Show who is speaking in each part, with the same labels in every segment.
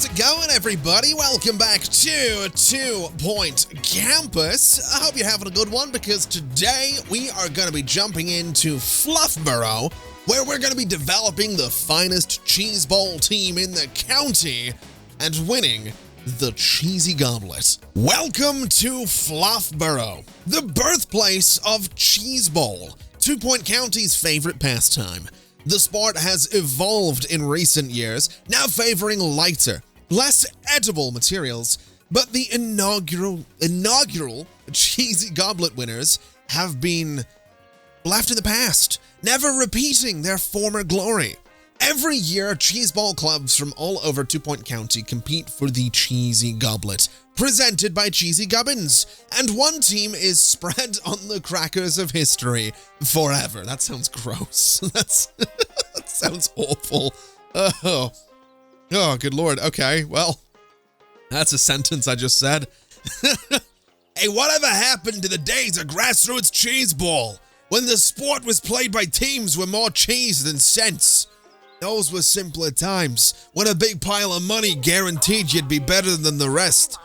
Speaker 1: How's it going, everybody? Welcome back to 2 Point Campus. I hope you're having a good one, because today we are going to be jumping into Fluffboro, where we're going to be developing the finest cheese bowl team in the county and winning the Cheesy Goblet. Welcome to Fluffboro, the birthplace of Cheese Bowl, 2 Point County's favorite pastime. The sport has evolved in recent years, now favoring lighter, less edible materials, but the inaugural Cheesy Goblet winners have been left in the past, never repeating their former glory. Every year, cheese ball clubs from all over 2 Point County compete for the Cheesy Goblet, presented by Cheesy Gubbins, and one team is spread on the crackers of history forever. That sounds gross. That sounds awful. Oh, good lord. Okay, well, that's a sentence I just said. Hey, whatever happened to the days of grassroots cheese ball, when the sport was played by teams with more cheese than sense? Those were simpler times, when a big pile of money guaranteed you'd be better than the rest.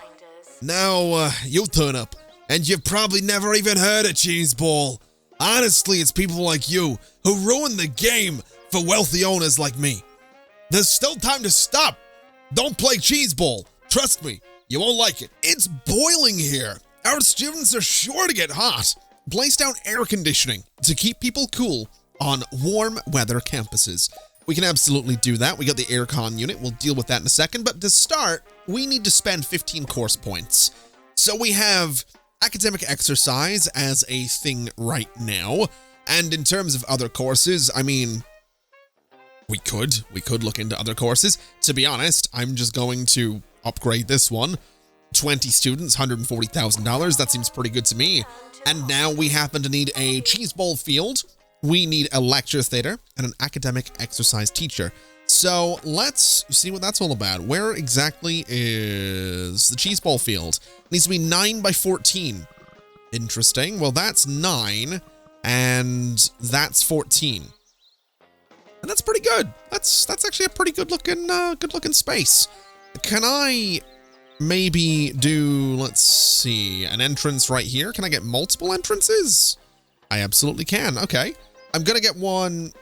Speaker 1: Now, you'll turn up, and you've probably never even heard of cheese ball. Honestly, it's people like you who ruin the game for wealthy owners like me. There's still time to stop. Don't play cheese ball. Trust me, you won't like it. It's boiling here. Our students are sure to get hot. Place down air conditioning to keep people cool on warm weather campuses. We can absolutely do that. We got the aircon unit. We'll deal with that in a second. But to start, we need to spend 15 course points. So we have academic exercise as a thing right now. And in terms of other courses, I mean, we could look into other courses. To be honest, I'm just going to upgrade this one. 20 students, $140,000. That seems pretty good to me. And now we happen to need a cheese bowl field. We need a lecture theater and an academic exercise teacher. So let's see what that's all about. Where exactly is the cheese ball field? It needs to be 9 by 14. Interesting. Well, that's 9 and that's 14. And that's pretty good. That's actually a pretty good looking space. Can I maybe do, let's see, an entrance right here? Can I get multiple entrances? I absolutely can. Okay. I'm gonna get one,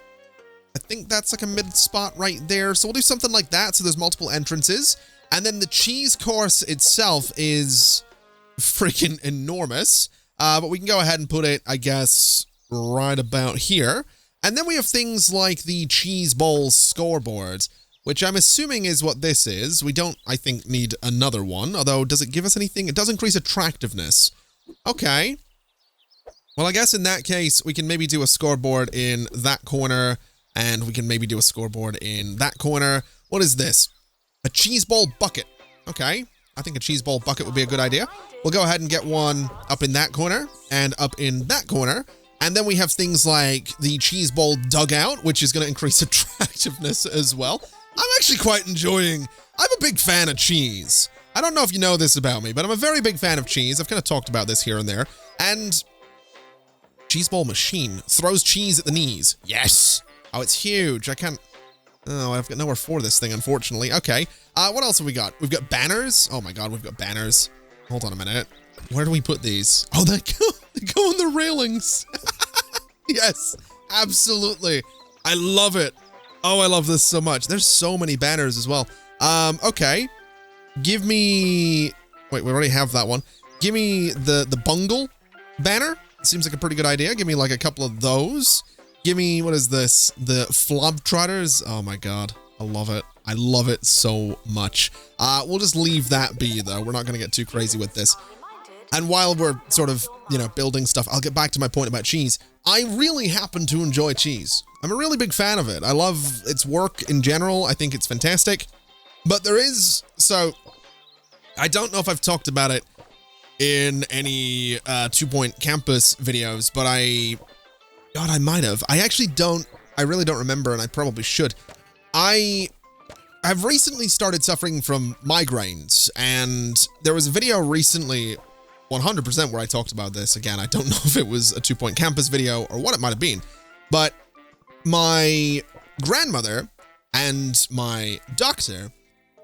Speaker 1: I think that's like a mid spot right there. So we'll do something like that. So there's multiple entrances. And then the cheese course itself is freaking enormous. But we can go ahead and put it, I guess, right about here. And then we have things like the cheese bowl scoreboard, which I'm assuming is what this is. We don't, I think, need another one. Although, does it give us anything? It does increase attractiveness. Okay. Well, I guess in that case, we can maybe do a scoreboard in that corner, and we can maybe do a scoreboard in that corner. What is this? A cheese bowl bucket. Okay, I think a cheese bowl bucket would be a good idea. We'll go ahead and get one up in that corner, and up in that corner. And then we have things like the cheese bowl dugout, which is going to increase attractiveness as well. I'm actually quite enjoying, I'm a big fan of cheese. I don't know if you know this about me, but I'm a very big fan of cheese. I've kind of talked about this here and there. And cheese ball machine throws cheese at the knees. Yes. Oh, it's huge. I've got nowhere for this thing, unfortunately. Okay. What else have we got? We've got banners. Oh my God, we've got banners. Hold on a minute. Where do we put these? Oh, they go on the railings. Yes, absolutely. I love it. Oh, I love this so much. There's so many banners as well. Okay. Give me, wait, we already have that one. Give me the bungle banner. Seems like a pretty good idea. Give me like a couple of those. Give me, what is this? The flob trotters. Oh my God. I love it. I love it so much. We'll just leave that be though. We're not going to get too crazy with this. And while we're sort of, building stuff, I'll get back to my point about cheese. I really happen to enjoy cheese. I'm a really big fan of it. I love its work in general. I think it's fantastic. But there is, so I don't know if I've talked about it in any 2 Point Campus videos, but I might have. I really don't remember, and I probably should. I have recently started suffering from migraines, and there was a video recently, 100% where I talked about this. Again, I don't know if it was a 2 Point Campus video or what it might have been, but my grandmother and my doctor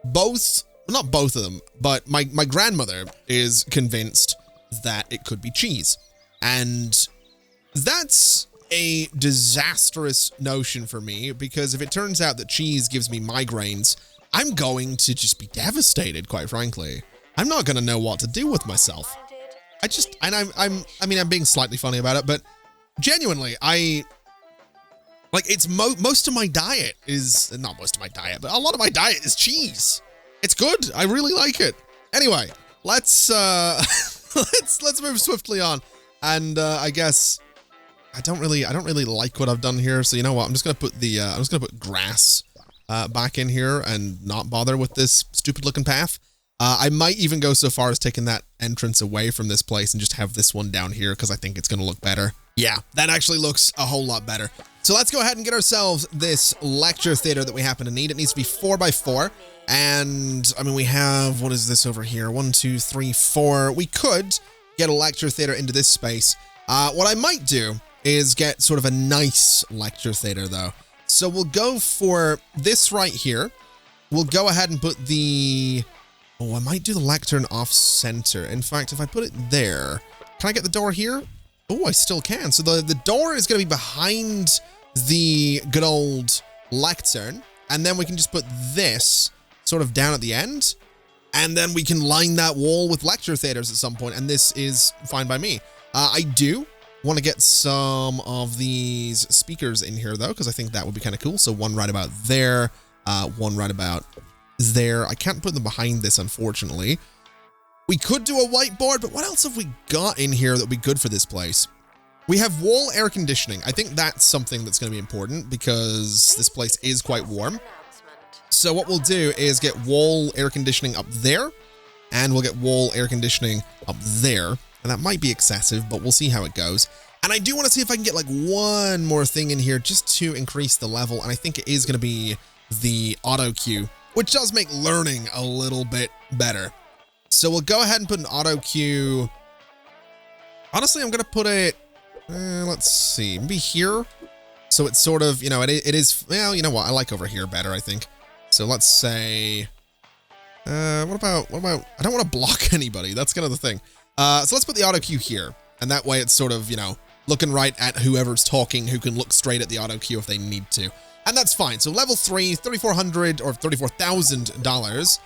Speaker 1: both, not both of them, but my grandmother is convinced that it could be cheese. And that's a disastrous notion for me, because if it turns out that cheese gives me migraines, I'm going to just be devastated, quite frankly. I'm not going to know what to do with myself. I'm being slightly funny about it, but genuinely, it's most of my diet is, not most of my diet, but a lot of my diet is cheese. It's good. I really like it. Anyway, let's let's move swiftly on. And I guess I don't really like what I've done here. So you know what? I'm just gonna put grass back in here and not bother with this stupid looking path. I might even go so far as taking that entrance away from this place and just have this one down here, because I think it's gonna look better. Yeah, that actually looks a whole lot better. So let's go ahead and get ourselves this lecture theater that we happen to need. It needs to be 4x4. And I mean, we have, what is this over here? 1, 2, 3, 4. We could get a lecture theater into this space. What I might do is get sort of a nice lecture theater though. So we'll go for this right here. We'll go ahead and put the, oh, I might do the lectern off center. In fact, if I put it there, can I get the door here? Oh, I still can. So the door is going to be behind the good old lectern. And then we can just put this sort of down at the end. And then we can line that wall with lecture theaters at some point. And this is fine by me. I do want to get some of these speakers in here, though, because I think that would be kind of cool. So one right about there, one right about there. I can't put them behind this, unfortunately. We could do a whiteboard, but what else have we got in here that would be good for this place? We have wall air conditioning. I think that's something that's going to be important because this place is quite warm. So what we'll do is get wall air conditioning up there, and we'll get wall air conditioning up there. And that might be excessive, but we'll see how it goes. And I do want to see if I can get like one more thing in here just to increase the level. And I think it is going to be the auto cue, which does make learning a little bit better. So we'll go ahead and put an auto cue. Honestly, I'm going to put it, let's see, maybe here. So it's sort of, you know, it is, well, you know what? I like over here better, I think. So let's say, what about, I don't want to block anybody. That's kind of the thing. So let's put the auto cue here. And that way it's sort of, you know, looking right at whoever's talking, who can look straight at the auto cue if they need to. And that's fine. So level 3, $3,400 or $34,000.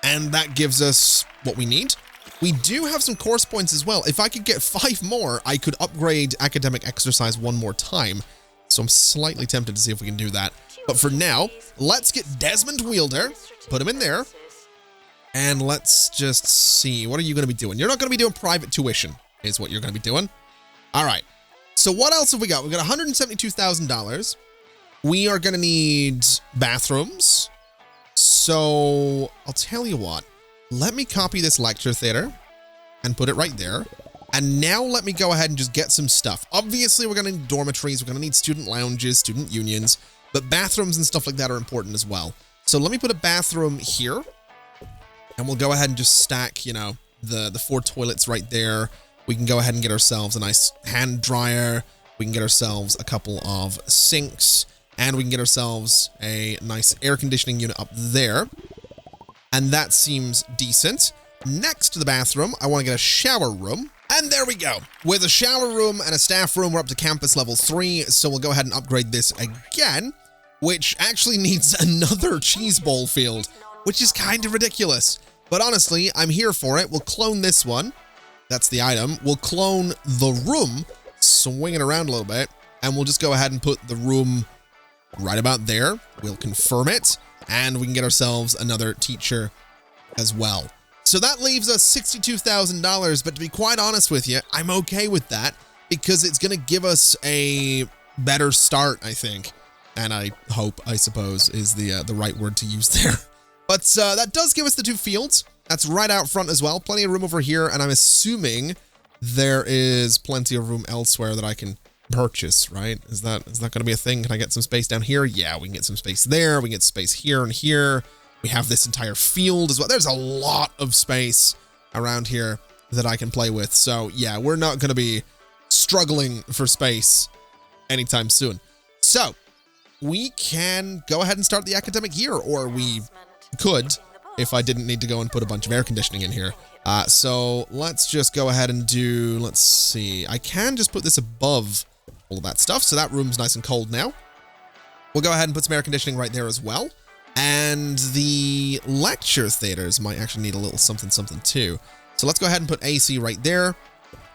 Speaker 1: And that gives us what we need. We do have some course points as well. If I could get 5 more, I could upgrade academic exercise one more time. So I'm slightly tempted to see if we can do that. But for now, let's get Desmond Wielder, put him in there. And let's just see, what are you going to be doing? You're not going to be doing private tuition, is what you're going to be doing. All right. So what else have we got? We've got $172,000. We are going to need bathrooms. So I'll tell you what, let me copy this lecture theater and put it right there. And now let me go ahead and just get some stuff. Obviously, we're going to need dormitories. We're going to need student lounges, student unions, but bathrooms and stuff like that are important as well. So let me put a bathroom here. And we'll go ahead and just stack, you know, the 4 toilets right there. We can go ahead and get ourselves a nice hand dryer. We can get ourselves a couple of sinks. And we can get ourselves a nice air conditioning unit up there. And that seems decent. Next to the bathroom, I want to get a shower room. And there we go. With a shower room and a staff room, we're up to campus level 3. So we'll go ahead and upgrade this again, which actually needs another cheese ball field, which is kind of ridiculous. But honestly, I'm here for it. We'll clone this one. That's the item. We'll clone the room, swing it around a little bit, and we'll just go ahead and put the room right about there. We'll confirm it, and we can get ourselves another teacher as well. So that leaves us $62,000, but to be quite honest with you, I'm okay with that because it's going to give us a better start, I think. And I hope, I suppose, is the right word to use there. But that does give us the 2 fields. That's right out front as well. Plenty of room over here, and I'm assuming there is plenty of room elsewhere that I can purchase, right? Is that going to be a thing? Can I get some space down here? Yeah, we can get some space there. We can get space here and here. We have this entire field as well. There's a lot of space around here that I can play with. So yeah, we're not going to be struggling for space anytime soon. So we can go ahead and start the academic year, or we could if I didn't need to go and put a bunch of air conditioning in here. So let's just go ahead and do, let's see. I can just put this above all of that stuff. So that room's nice and cold now. We'll go ahead and put some air conditioning right there as well. And the lecture theaters might actually need a little something too. So let's go ahead and put AC right there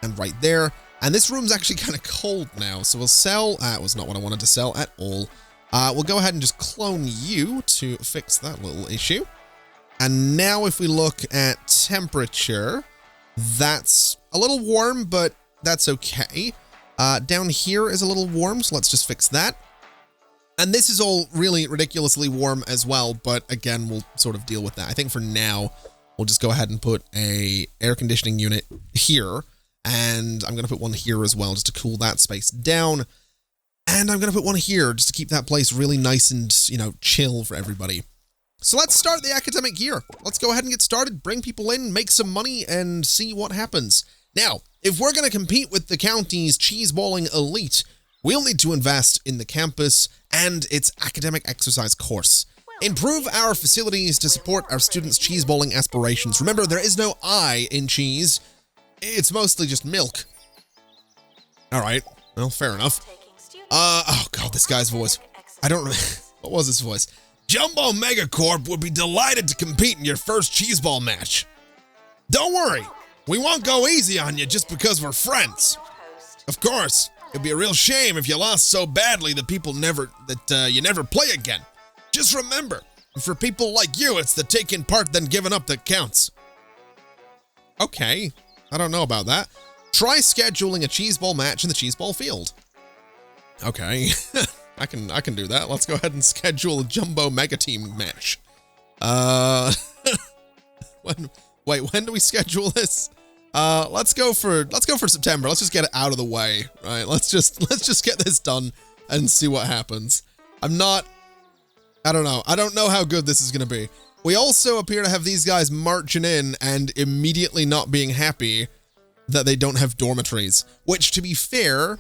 Speaker 1: and right there. And this room's actually kind of cold now. So we'll sell, that was not what I wanted to sell at all. We'll go ahead and just clone you to fix that little issue. And now if we look at temperature, that's a little warm, but that's okay. Down here is a little warm, so let's just fix that. And this is all really ridiculously warm as well, but again, we'll sort of deal with that. I think for now, we'll just go ahead and put a air conditioning unit here, and I'm going to put one here as well, just to cool that space down. And I'm going to put one here, just to keep that place really nice and, you know, chill for everybody. So let's start the academic year. Let's go ahead and get started, bring people in, make some money, and see what happens. Now, if we're going to compete with the county's cheese-balling elite, we'll need to invest in the campus and its academic exercise course. Improve our facilities to support our students' cheese-balling aspirations. Remember, there is no I in cheese. It's mostly just milk. All right. Well, fair enough. Oh, God, this guy's voice. I don't know. What was his voice? Jumbo Megacorp would be delighted to compete in your first cheeseball match. Don't worry. We won't go easy on you just because we're friends. Of course. It'd be a real shame if you lost so badly that you never play again. Just remember, for people like you, it's the taking part then giving up that counts. Okay, I don't know about that. Try scheduling a cheeseball match in the cheeseball field. Okay, I can do that. Let's go ahead and schedule a jumbo mega team match. When do we schedule this? Let's go for September. Let's just get it out of the way, right? Let's just get this done and see what happens. I don't know. I don't know how good this is going to be. We also appear to have these guys marching in and immediately not being happy that they don't have dormitories, which, to be fair,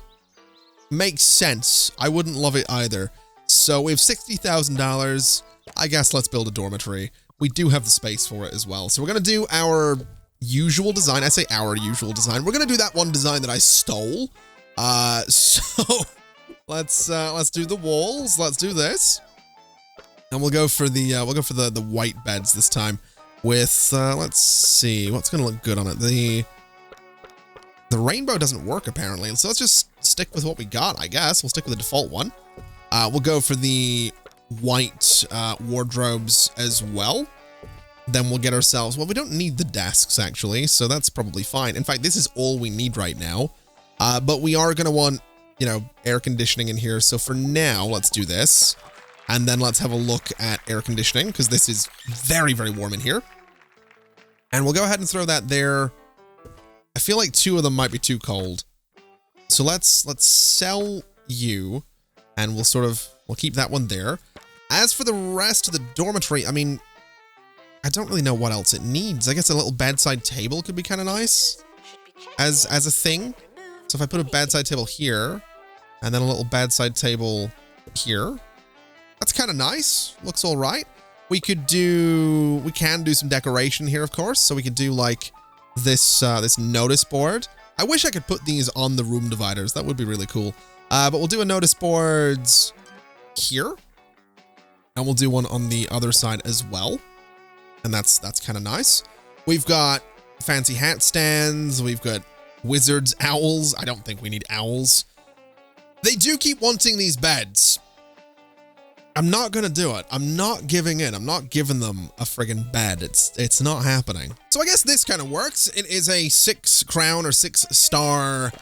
Speaker 1: makes sense. I wouldn't love it either. So we have $60,000. I guess let's build a dormitory. We do have the space for it as well. So we're going to do our usual design. I say our usual design. We're going to do that one design that I stole. So let's do the walls. Let's do this. And we'll go for the white beds this time with, let's see, what's going to look good on it. The rainbow doesn't work apparently. So let's just stick with what we got, I guess. We'll stick with the default one. We'll go for the white wardrobes as well. Then we'll get ourselves, well, we don't need the desks actually, so that's probably fine. In fact, this is all we need right now. But we are going to want, you know, air conditioning in here. So for now, let's do this. And then let's have a look at air conditioning because this is very, very warm in here. And we'll go ahead and throw that there. I feel like two of them might be too cold. So let's sell you and we'll keep that one there. As for the rest of the dormitory, I mean, I don't really know what else it needs. I guess a little bedside table could be kind of nice as a thing. So if I put a bedside table here and then a little bedside table here, that's kind of nice. Looks all right. We can do some decoration here, of course. So we could do like this notice board. I wish I could put these on the room dividers. That would be really cool. But we'll do a notice boards here. And we'll do one on the other side as well. And that's kind of nice. We've got fancy hat stands. We've got wizards, owls. I don't think we need owls. They do keep wanting these beds. I'm not going to do it. I'm not giving in. I'm not giving them a friggin' bed. It's not happening. So I guess this kind of works. It is a 6 crown or 6-star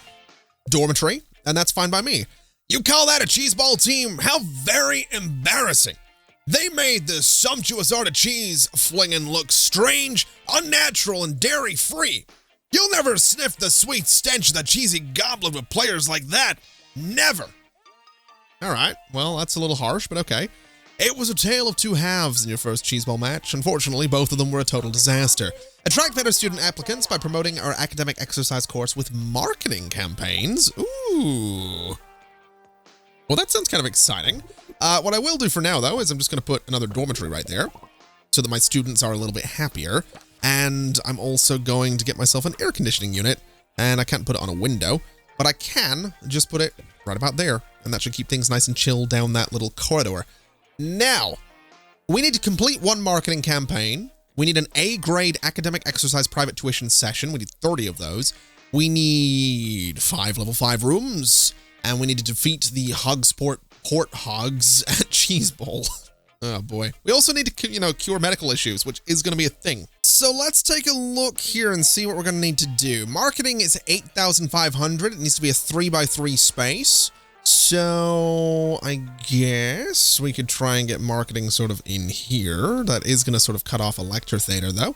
Speaker 1: dormitory, and that's fine by me. You call that a cheeseball team? How very embarrassing. They made the sumptuous art of cheese flinging look strange, unnatural, and dairy-free. You'll never sniff the sweet stench of the cheesy goblet with players like that. Never. All right, well, that's a little harsh, but okay. It was a tale of two halves in your first cheeseball match. Unfortunately, both of them were a total disaster. Attract better student applicants by promoting our academic exercise course with marketing campaigns. Ooh. Well, that sounds kind of exciting. What I will do for now, though, is I'm just going to put another dormitory right there. so that my students are a little bit happier. And I'm also going to get myself an air conditioning unit, and I can't put it on a window, but I can just put it right about there, and that should keep things nice and chill down that little corridor. Now, we need to complete one marketing campaign. We need an A-grade academic exercise private tuition session. We need 30 of those. We need 5 level 5 rooms, and we need to defeat the Hogsport Port Hogs at Cheese Bowl. Oh boy. We also need to, cure medical issues, which is going to be a thing. So let's take a look here and see what we're going to need to do. Marketing is 8,500. It needs to be a 3x3 space. So I guess we could try and get marketing sort of in here. That is going to sort of cut off a lecture theater though.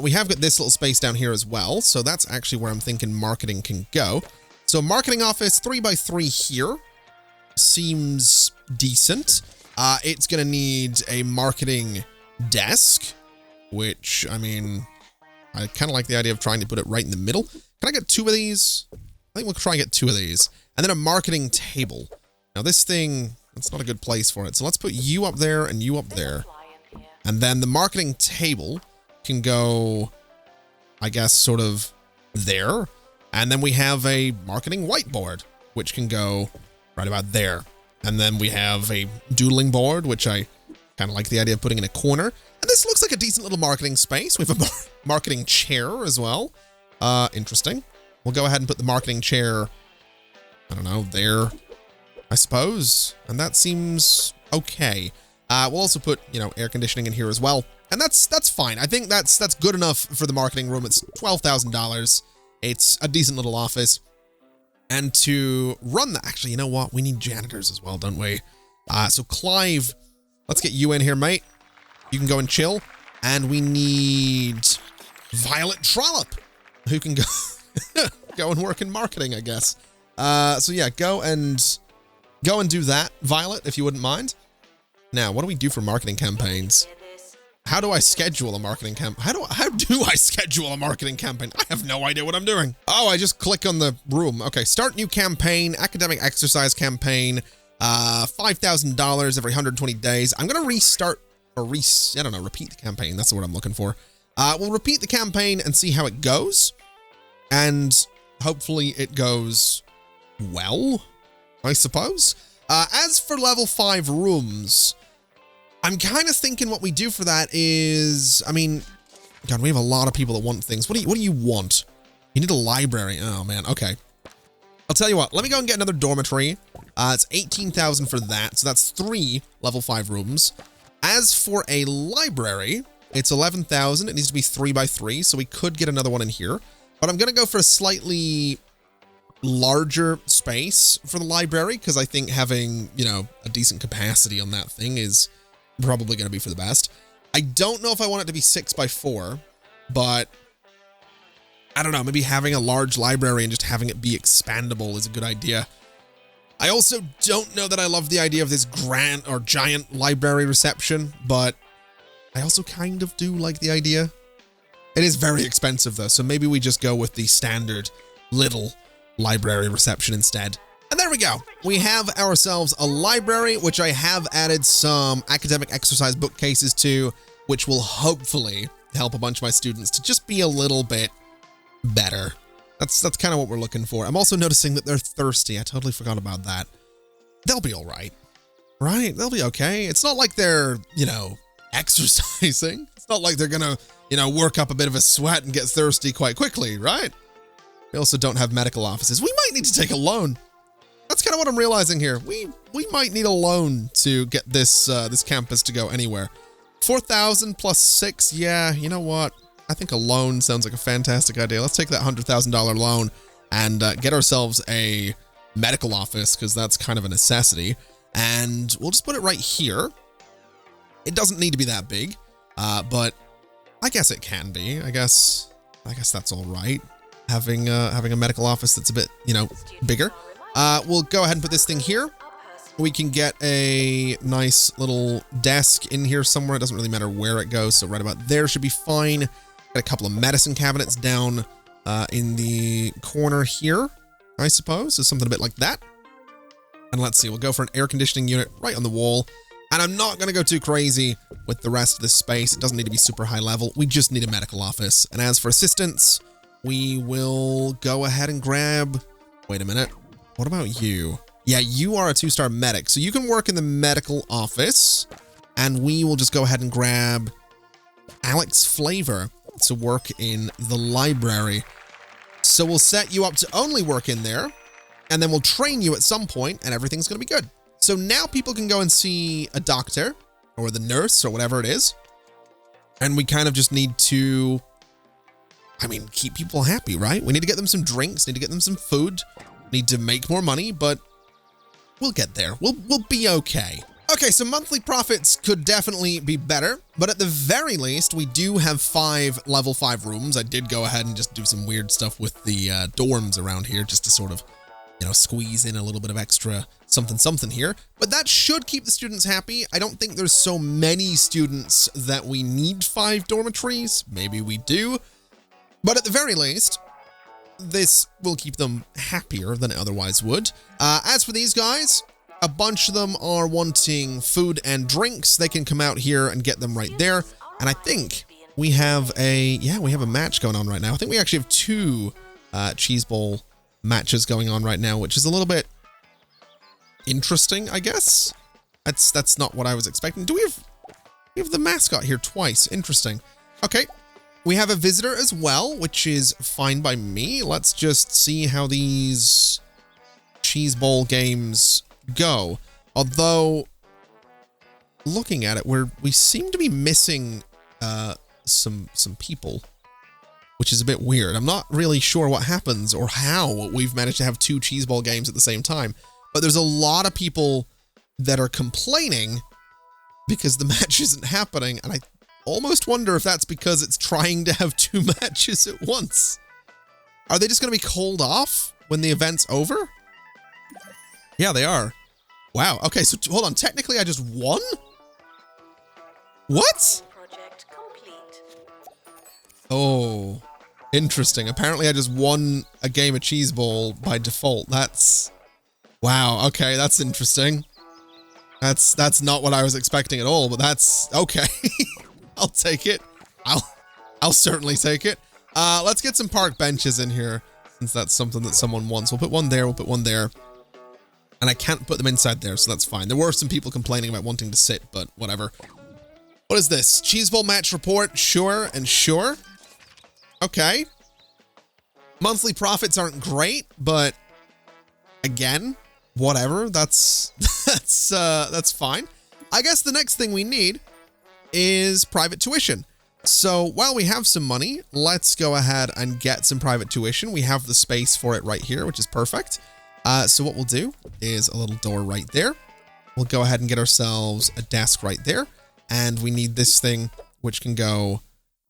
Speaker 1: We have got this little space down here as well. So that's actually where I'm thinking marketing can go. So marketing office 3x3 here seems decent. It's going to need a marketing desk, which, I mean, I kind of like the idea of trying to put it right in the middle. Can I get 2 of these? I think we'll try and get 2 of these. And then a marketing table. Now this thing, it's not a good place for it. So let's put you up there and you up there. And then the marketing table can go, I guess, sort of there. And then we have a marketing whiteboard, which can go right about there. And then we have a doodling board, which I kind of like the idea of putting in a corner. And this looks like a decent little marketing space. We have a marketing chair as well. Interesting. We'll go ahead and put the marketing chair, I don't know, there, I suppose. And that seems okay. We'll also put, air conditioning in here as well. And that's fine. I think that's good enough for the marketing room. It's $12,000. It's a decent little office. And to run that, actually, you know what? We need janitors as well, don't we? So Clive, let's get you in here, mate. You can go and chill. And we need Violet Trollop, who can go, go and work in marketing, I guess. So yeah, go and do that, Violet, if you wouldn't mind. Now, what do we do for marketing campaigns? How do I schedule a marketing campaign? How do I schedule a marketing campaign? I have no idea what I'm doing. Oh, I just click on the room. Okay, start new campaign, academic exercise campaign, $5,000 every 120 days. I'm gonna restart or I don't know, repeat the campaign. That's the word I'm looking for. We'll repeat the campaign and see how it goes, and hopefully it goes well, I suppose. As for level 5 rooms, I'm kind of thinking what we do for that is, I mean, God, we have a lot of people that want things. What do you want? You need a library. Oh man. Okay. I'll tell you what, let me go and get another dormitory. It's 18,000 for that. So that's 3 level 5 rooms. As for a library, it's 11,000. It needs to be 3x3. So we could get another one in here, but I'm going to go for a slightly larger space for the library, because I think having, a decent capacity on that thing is probably going to be for the best. I don't know if I want it to be 6x4, but I don't know, maybe having a large library and just having it be expandable is a good idea. I also don't know that I love the idea of this grand or giant library reception, but I also kind of do like the idea. It is very expensive though, so maybe we just go with the standard little library reception instead. And there we go. We have ourselves a library, which I have added some academic exercise bookcases to, which will hopefully help a bunch of my students to just be a little bit better. That's kind of what we're looking for. I'm also noticing that they're thirsty. I totally forgot about that. They'll be all right. Right? They'll be okay. It's not like they're, exercising. It's not like they're gonna, work up a bit of a sweat and get thirsty quite quickly, right? We also don't have medical offices. We might need to take a loan. That's kind of what I'm realizing here. We might need a loan to get this this campus to go anywhere. 4,000 plus 6. Yeah, you know what? I think a loan sounds like a fantastic idea. Let's take that $100,000 loan and get ourselves a medical office, because that's kind of a necessity. And we'll just put it right here. It doesn't need to be that big, but I guess it can be. I guess that's all right. Having a medical office that's a bit, bigger. We'll go ahead and put this thing here. We can get a nice little desk in here somewhere. It doesn't really matter where it goes, so right about there should be fine. Got a couple of medicine cabinets down in the corner here, I suppose. So something a bit like that. And let's see, we'll go for an air conditioning unit right on the wall. And I'm not going to go too crazy with the rest of this space. It doesn't need to be super high level. We just need a medical office. And as for assistants, we will go ahead and grab... Wait a minute. What about you? Yeah, you are a 2-star medic. So you can work in the medical office. And we will just go ahead and grab Alex Flavor to work in the library. So we'll set you up to only work in there. And then we'll train you at some point and everything's going to be good. So now people can go and see a doctor or the nurse or whatever it is. And we kind of just need to, I mean, keep people happy, right? We need to get them some drinks, need to get them some food, need to make more money, but we'll get there. We'll be okay. Okay, so monthly profits could definitely be better, but at the very least, we do have 5 level 5 rooms. I did go ahead and just do some weird stuff with the dorms around here just to sort of, you know, squeeze in a little bit of extra something here, but that should keep the students happy. I don't think there's so many students that we need 5 dormitories. Maybe we do, but at the very least, this will keep them happier than it otherwise would. As for these guys, a bunch of them are wanting food and drinks. They can come out here and get them right there. And I think we have a match going on right now. I think we actually have 2 cheese bowl matches going on right now, which is a little bit interesting, I guess. That's not what I was expecting. Do we have the mascot here twice? Interesting. Okay. We have a visitor as well, which is fine by me. Let's just see how these cheese bowl games go. Although, looking at it, we seem to be missing some people, which is a bit weird. I'm not really sure what happens or how we've managed to have 2 cheese ball games at the same time. But there's a lot of people that are complaining because the match isn't happening. And I almost wonder if that's because it's trying to have 2 matches at once. Are they just going to be called off when the event's over? Yeah, they are. Wow. Okay, so hold on. Technically, I just won? What?
Speaker 2: Project complete.
Speaker 1: Oh, interesting. Apparently, I just won a game of cheese ball by default. That's... Wow, okay, that's interesting. That's not what I was expecting at all, but that's okay. I'll take it. I'll certainly take it. Let's get some park benches in here, since that's something that someone wants. We'll put one there, we'll put one there. And I can't put them inside there, so that's fine. There were some people complaining about wanting to sit, but whatever. What is this? Cheese bowl match report? Sure and sure. Okay. Monthly profits aren't great, but again, whatever. That's fine. I guess the next thing we need is private tuition. So while we have some money, let's go ahead and get some private tuition. We have the space for it right here, which is perfect. So what we'll do is a little door right there. We'll go ahead and get ourselves a desk right there. And we need this thing, which can go,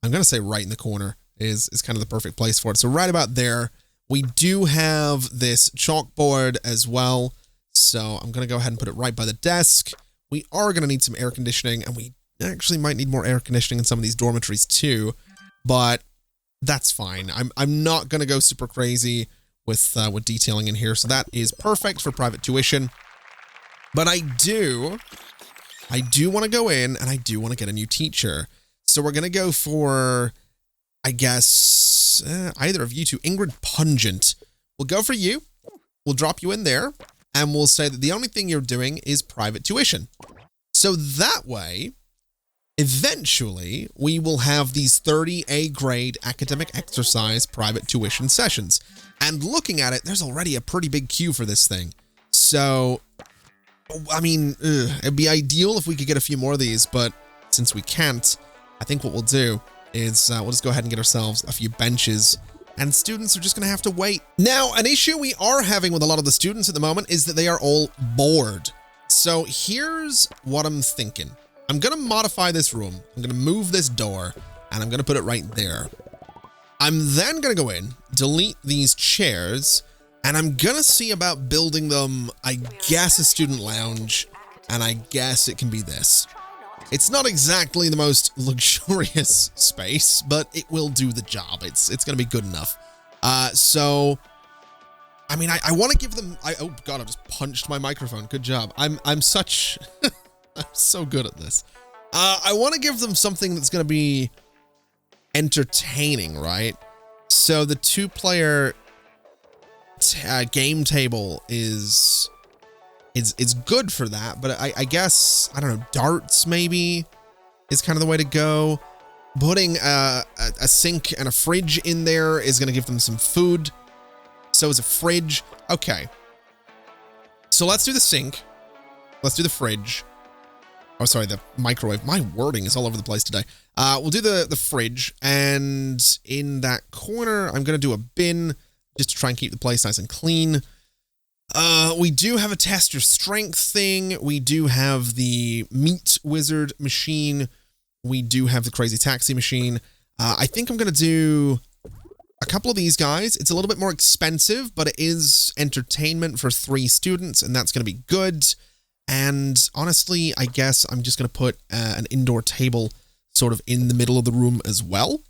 Speaker 1: I'm going to say right in the corner is kind of the perfect place for it. So right about there. We do have this chalkboard as well, so I'm going to go ahead and put it right by the desk. We are going to need some air conditioning, and we actually might need more air conditioning in some of these dormitories too, but that's fine. I'm not going to go super crazy with detailing in here, so that is perfect for private tuition. But I do want to go in, and I do want to get a new teacher. So we're going to go for, I guess, either of you two. Ingrid Pungent. We'll go for you. We'll drop you in there. And we'll say that the only thing you're doing is private tuition. So that way, eventually, we will have these 30 A-grade academic exercise private tuition sessions. And looking at it, there's already a pretty big queue for this thing. So, I mean, it'd be ideal if we could get a few more of these. But since we can't, I think what we'll do is we'll just go ahead and get ourselves a few benches, and students are just going to have to wait. Now, an issue we are having with a lot of the students at the moment is that they are all bored. So here's what I'm thinking. I'm going to modify this room. I'm going to move this door, and I'm going to put it right there. I'm then going to go in, delete these chairs, and I'm going to see about building them, I guess, a student lounge, and I guess it can be this. It's not exactly the most luxurious space, but it will do the job. It's going to be good enough. So, I mean, I want to give them... oh, God, I just punched my microphone. Good job. I'm such... I'm so good at this. I want to give them something that's going to be entertaining, right? So the 2-player game table is good for that, but I guess, I don't know, darts maybe is kind of the way to go. Putting a sink and a fridge in there is going to give them some food. So is a fridge. Okay. So let's do the sink. Let's do the fridge. Oh, sorry, the microwave. My wording is all over the place today. We'll do the fridge, and in that corner, I'm going to do a bin just to try and keep the place nice and clean. We do have a test your strength thing. We do have the meat wizard machine. We do have the crazy taxi machine. I think I'm going to do a couple of these guys. It's a little bit more expensive, but it is entertainment for 3 students, and that's going to be good. And honestly, I guess I'm just going to put an indoor table sort of in the middle of the room as well.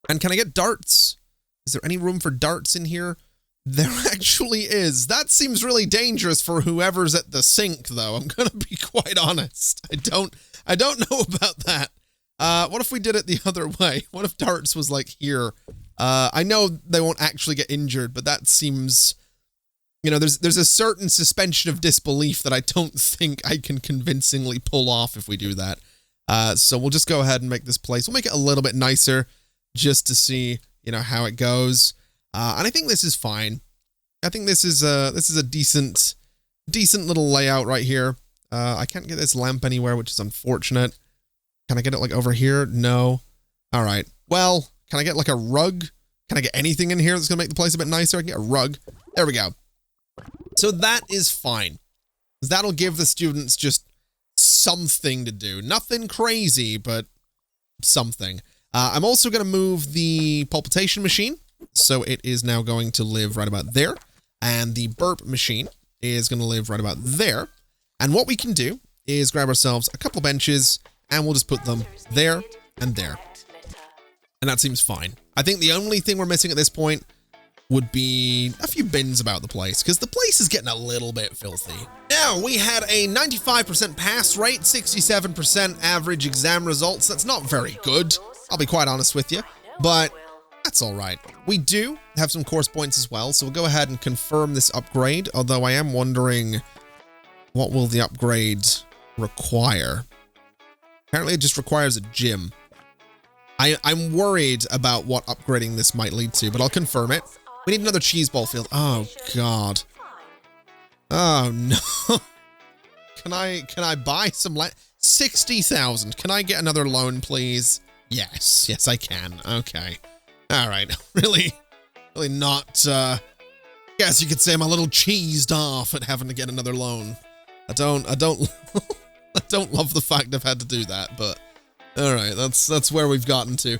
Speaker 1: And can I get darts? Is there any room for darts in here? There actually is. That seems really dangerous for whoever's at the sink, though. I'm going to be quite honest. I don't know about that. What if we did it the other way? What if darts was like here? I know they won't actually get injured, but that seems, you know, there's a certain suspension of disbelief that I don't think I can convincingly pull off if we do that. So we'll just go ahead and make this place. We'll make it a little bit nicer just to see, you know, how it goes. And I think this is fine. I think this is a decent little layout right here. I can't get this lamp anywhere, which is unfortunate. Can I get it like over here? No. All right. Well, can I get like a rug? Can I get anything in here that's going to make the place a bit nicer? I can get a rug. There we go. So that is fine. That'll give the students just something to do. Nothing crazy, but something. I'm also going to move the palpitation machine. So it is now going to live right about there. And the burp machine is going to live right about there. And what we can do is grab ourselves a couple of benches and we'll just put them there and there. And that seems fine. I think the only thing we're missing at this point would be a few bins about the place, because the place is getting a little bit filthy. Now, we had a 95% pass rate, 67% average exam results. That's not very good, I'll be quite honest with you, but that's all right. We do have some course points as well, so we'll go ahead and confirm this upgrade, although I am wondering, what will the upgrade require? Apparently it just requires a gym. I'm worried about what upgrading this might lead to, but I'll confirm it. We need another cheese ball field. Oh, God. Oh, no. Can I buy some land? 60,000. Can I get another loan, please? Yes. Yes, I can. Okay. All right. Really not, guess you could say I'm a little cheesed off at having to get another loan. I don't I don't love the fact I've had to do that, but all right, that's where we've gotten to.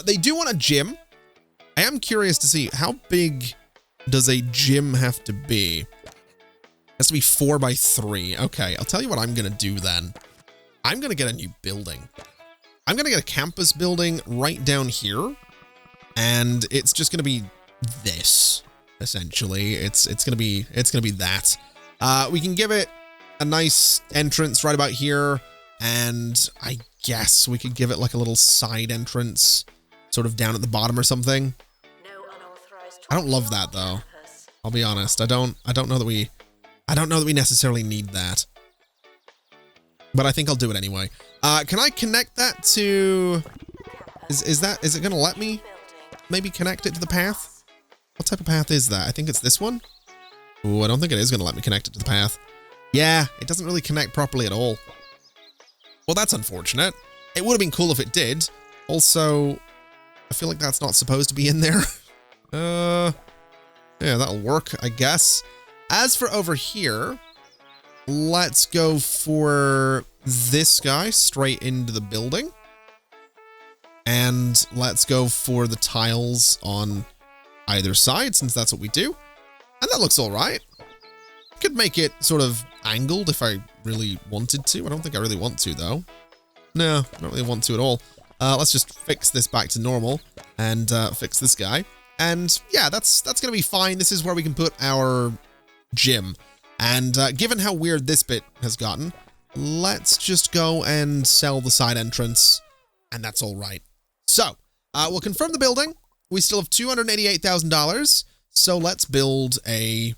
Speaker 1: They do want a gym. I am curious to see, how big does a gym have to be? It has to be 4 by 3. Okay, I'll tell you what I'm going to do then. I'm going to get a new building. I'm going to get a campus building right down here. And it's just going to be this, essentially. It's going to be that. We can give it a nice entrance right about here. And I guess we could give it like a little side entrance sort of down at the bottom or something. I don't love that though. I'll be honest. I don't know that we necessarily need that. But I think I'll do it anyway. Can I connect that to, is it going to let me maybe connect it to the path? What type of path is that? I think it's this one. Ooh, I don't think it is going to let me connect it to the path. Yeah, it doesn't really connect properly at all. Well, that's unfortunate. It would have been cool if it did. Also, I feel like that's not supposed to be in there. Yeah, that'll work, I guess. As for over here, let's go for this guy straight into the building. And let's go for the tiles on either side, since that's what we do. And that looks all right. Could make it sort of angled if I really wanted to. I don't think I really want to, though. No, I don't really want to at all. Let's just fix this back to normal and fix this guy. And yeah, that's going to be fine. This is where we can put our gym. And given how weird this bit has gotten, let's just go and sell the side entrance, and that's all right. So, we'll confirm the building. We still have $288,000, so let's build a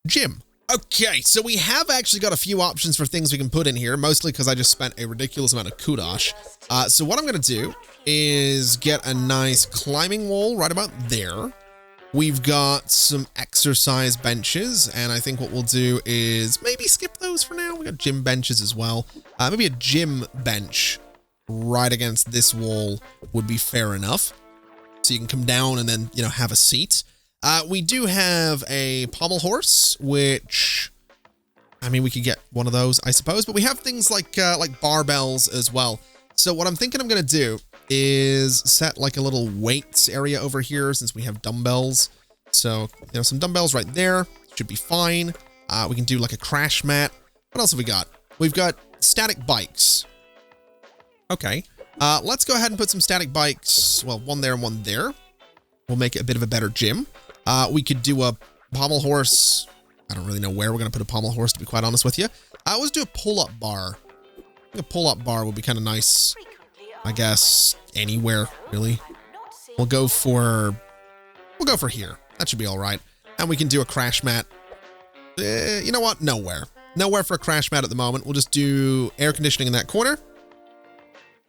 Speaker 1: gym. Okay, so we have actually got a few options for things we can put in here, mostly because I just spent a ridiculous amount of kudosh. So what I'm going to do is get a nice climbing wall right about there. We've got some exercise benches, and I think what we'll do is maybe skip those for now. We got gym benches as well. Maybe a gym bench right against this wall would be fair enough. So you can come down and then, you know, have a seat. We do have a pommel horse, which, I mean, we could get one of those, I suppose, but we have things like barbells as well. So what I'm thinking I'm going to do is set like a little weights area over here since we have dumbbells. So, you know, some dumbbells right there should be fine. We can do like a crash mat. What else have we got? We've got static bikes. Okay. Let's go ahead and put some static bikes. Well, one there and one there. We'll make it a bit of a better gym. We could do a pommel horse. I don't really know where we're going to put a pommel horse, to be quite honest with you. Let's do a pull-up bar. I think a pull-up bar would be kind of nice, I guess, anywhere, really. We'll go for here. That should be all right. And we can do a crash mat. You know what? Nowhere. Nowhere for a crash mat at the moment. We'll just do air conditioning in that corner.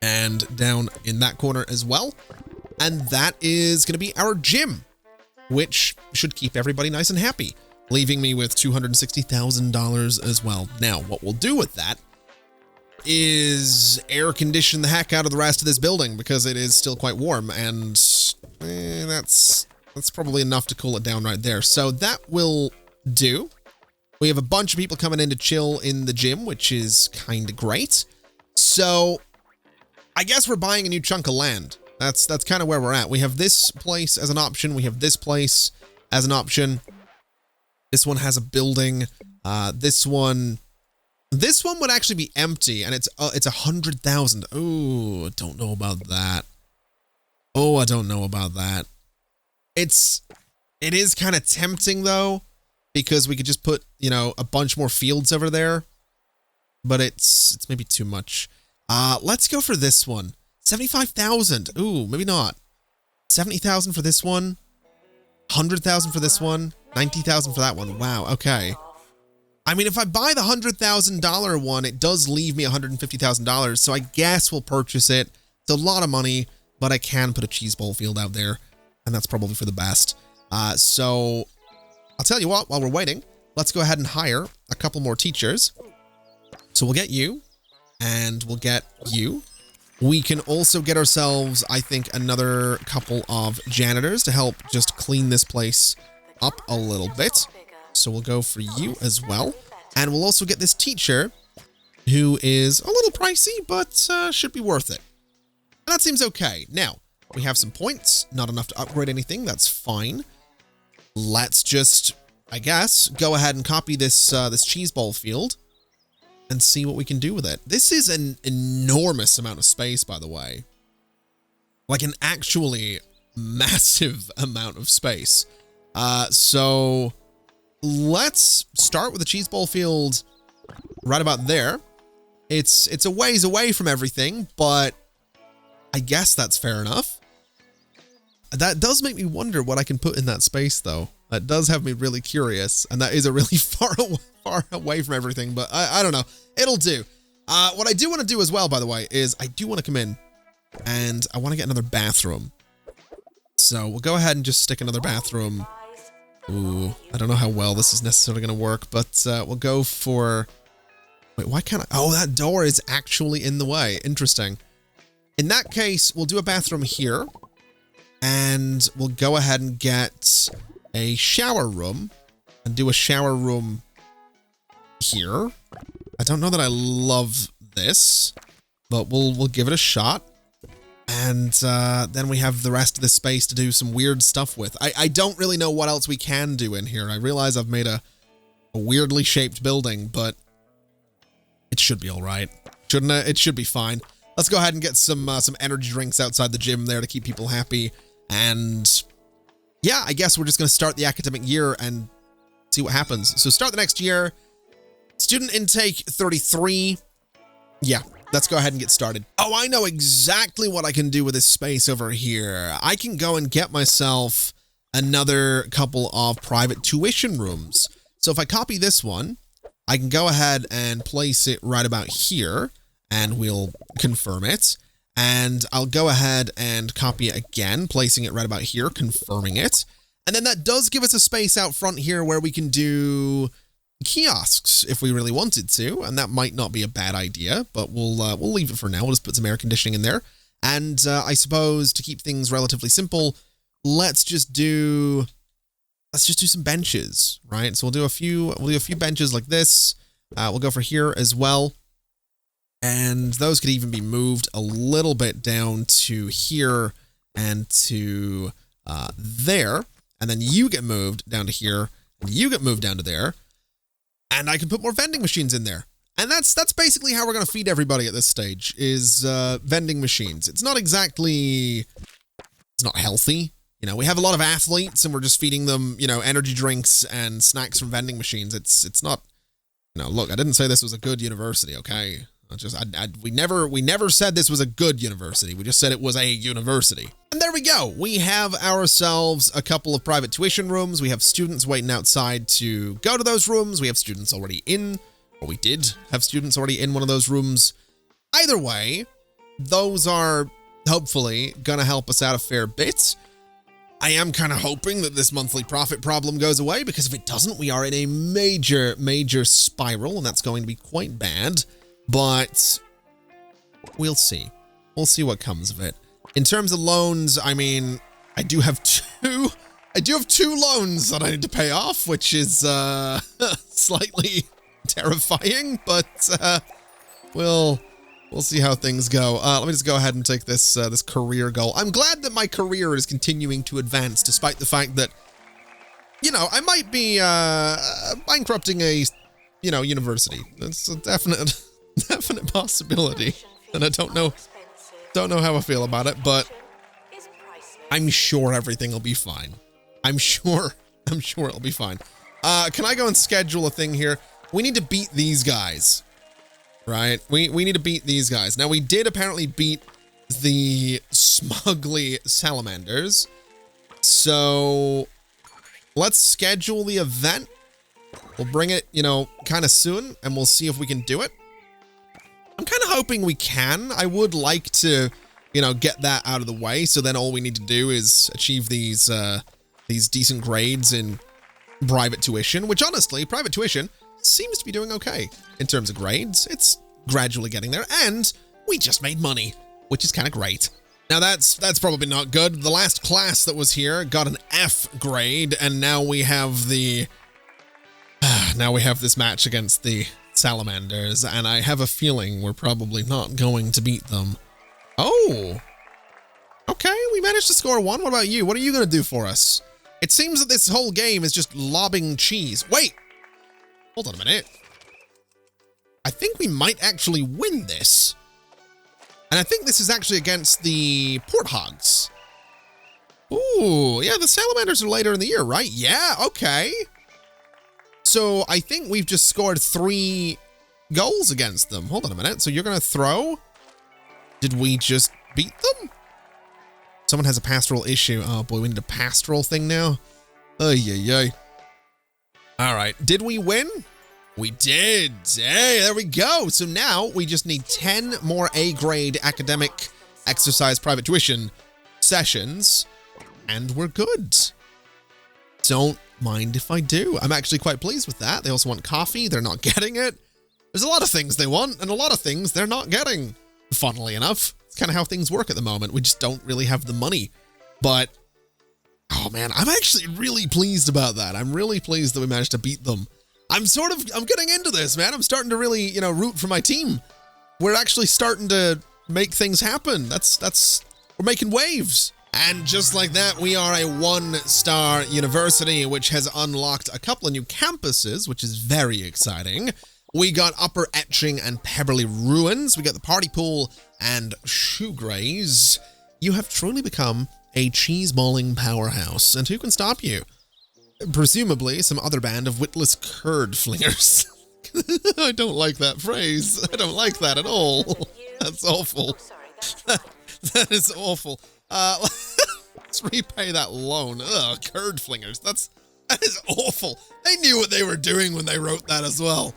Speaker 1: And down in that corner as well. And that is going to be our gym, which should keep everybody nice and happy, leaving me with $260,000 as well. Now, what we'll do with that is air condition the heck out of the rest of this building because it is still quite warm, and that's probably enough to cool it down right there. So that will do. We have a bunch of people coming in to chill in the gym, which is kind of great. So I guess we're buying a new chunk of land. That's kind of where we're at. We have this place as an option. We have this place as an option. This one has a building. This one would actually be empty, and it's 100,000. Oh, I don't know about that. Oh, I don't know about that. It is kind of tempting though, because we could just put, you know, a bunch more fields over there, but it's maybe too much. Let's go for this one. 75,000. Ooh, maybe not. 70,000 for this one. 100,000 for this one. 90,000 for that one. Wow. Okay. I mean, if I buy the $100,000 one, it does leave me $150,000. So I guess we'll purchase it. It's a lot of money, but I can put a cheese bowl field out there, and that's probably for the best. So I'll tell you what, while we're waiting, let's go ahead and hire a couple more teachers. So we'll get you, and we'll get you. We can also get ourselves, I think, another couple of janitors to help just clean this place up a little bit. So we'll go for you as well. And we'll also get this teacher who is a little pricey, but should be worth it. And that seems okay. Now, we have some points, not enough to upgrade anything. That's fine. Let's just, I guess, go ahead and copy this this cheese ball field and see what we can do with it. This is an enormous amount of space, by the way. Like an actually massive amount of space. So let's start with the cheese ball field right about there. It's a ways away from everything, but I guess that's fair enough. That does make me wonder what I can put in that space, though. That does have me really curious, and that is a really far away from everything, but I don't know. It'll do. What I do want to do as well, by the way, is I do want to come in, and I want to get another bathroom. So we'll go ahead and just stick another bathroom. Ooh, I don't know how well this is necessarily going to work, but we'll go for... Wait, why can't I... Oh, that door is actually in the way. Interesting. In that case, we'll do a bathroom here, and we'll go ahead and get a shower room and do a shower room here. I don't know that I love this, but we'll give it a shot. And then we have the rest of the space to do some weird stuff with. I don't really know what else we can do in here. I realize I've made a weirdly shaped building, but it should be all right. Shouldn't it? It should be fine. Let's go ahead and get some energy drinks outside the gym there to keep people happy. And yeah, I guess we're just going to start the academic year and see what happens. So start the next year. Student intake 33. Yeah, let's go ahead and get started. Oh, I know exactly what I can do with this space over here. I can go and get myself another couple of private tuition rooms. So if I copy this one, I can go ahead and place it right about here, and we'll confirm it. And I'll go ahead and copy it again, placing it right about here, confirming it. And then that does give us a space out front here where we can do kiosks if we really wanted to, and that might not be a bad idea, but we'll leave it for now. We'll just put some air conditioning in there. And I suppose to keep things relatively simple, let's just do some benches, right? So we'll do a few benches like this. We'll go for here as well. And those could even be moved a little bit down to here and to there. And then you get moved down to here, and you get moved down to there. And I can put more vending machines in there. And that's basically how we're going to feed everybody at this stage, is vending machines. It's not healthy. You know, we have a lot of athletes and we're just feeding them, you know, energy drinks and snacks from vending machines. It's not, you know, look, I didn't say this was a good university, okay? We never said this was a good university. We just said it was a university. And there we go. We have ourselves a couple of private tuition rooms. We have students waiting outside to go to those rooms. We have students already in, or we did have students already in one of those rooms. Either way, those are hopefully going to help us out a fair bit. I am kind of hoping that this monthly profit problem goes away, because if it doesn't, we are in a major spiral, and that's going to be quite bad. But we'll see. We'll see what comes of it. In terms of loans, I mean, I do have two loans that I need to pay off, which is slightly terrifying, but we'll see how things go. Let me just go ahead and take this this career goal. I'm glad that my career is continuing to advance, despite the fact that, you know, I might be bankrupting a, you know, university. That's a definite possibility, and I don't know how I feel about it, but I'm sure everything will be fine. I'm sure it'll be fine. Can I go and schedule a thing here? We need to beat these guys, right? We need to beat these guys. Now, we did apparently beat the smugly salamanders, so let's schedule the event. We'll bring it, you know, kind of soon, and we'll see if we can do it. I'm kind of hoping we can. I would like to, you know, get that out of the way, so then all we need to do is achieve these decent grades in private tuition, which honestly, private tuition seems to be doing okay in terms of grades. It's gradually getting there, and we just made money, which is kind of great. Now that's probably not good. The last class that was here got an F grade, and now we have this match against the salamanders, and I have a feeling we're probably not going to beat them. Oh, okay, we managed to score one. What about you? What are you going to do for us? It seems that this whole game is just lobbing cheese. Wait, hold on a minute. I think we might actually win this. And I think this is actually against the porthogs. Ooh, yeah, the salamanders are later in the year, right? Yeah, okay. So I think we've just scored 3 goals against them. Hold on a minute. So you're going to throw? Did we just beat them? Someone has a pastoral issue. Oh boy, we need a pastoral thing now. Ay. All right. Did we win? We did. Hey, there we go. So now we just need 10 more A-grade academic exercise private tuition sessions, and we're good. Don't mind if I do. I'm actually quite pleased with that. They also want coffee. They're not getting it. There's a lot of things they want, and a lot of things they're not getting, funnily enough. It's kind of how things work at the moment. We just don't really have the money. But, oh man, I'm actually really pleased about that. I'm really pleased that we managed to beat them. I'm getting into this, man. I'm starting to really, you know, root for my team. We're actually starting to make things happen. We're making waves. And just like that, we are a 1-star university, which has unlocked a couple of new campuses, which is very exciting. We got Upper Etching and Pebberley Ruins. We got the Party Pool and Shoegraze. You have truly become a cheese-balling powerhouse, and who can stop you? Presumably some other band of witless curd flingers. I don't like that phrase. I don't like that at all. That's awful. That is awful. Let's repay that loan. Ugh, curd flingers. That is awful. They knew what they were doing when they wrote that as well.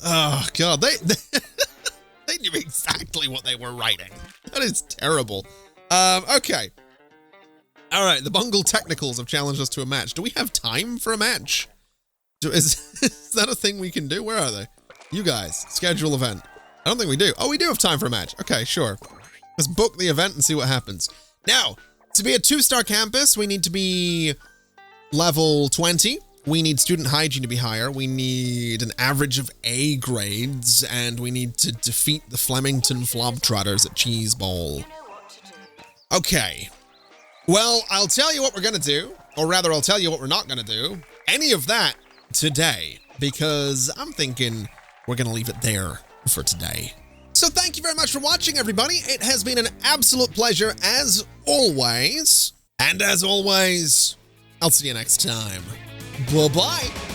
Speaker 1: Oh, God. They knew exactly what they were writing. That is terrible. Okay. All right, the Bungle Technicals have challenged us to a match. Do we have time for a match? Is that a thing we can do? Where are they? You guys, schedule event. I don't think we do. Oh, we do have time for a match. Okay, sure. Let's book the event and see what happens. Now, to be a 2-star campus, we need to be level 20. We need student hygiene to be higher. We need an average of A grades, and we need to defeat the Flemington Flobtrotters at Cheese Bowl. Okay. Well, I'll tell you what we're gonna do, or rather, I'll tell you what we're not gonna do. Any of that today, because I'm thinking we're gonna leave it there for today. So thank you very much for watching, everybody. It has been an absolute pleasure as always. And as always, I'll see you next time. Bye-bye.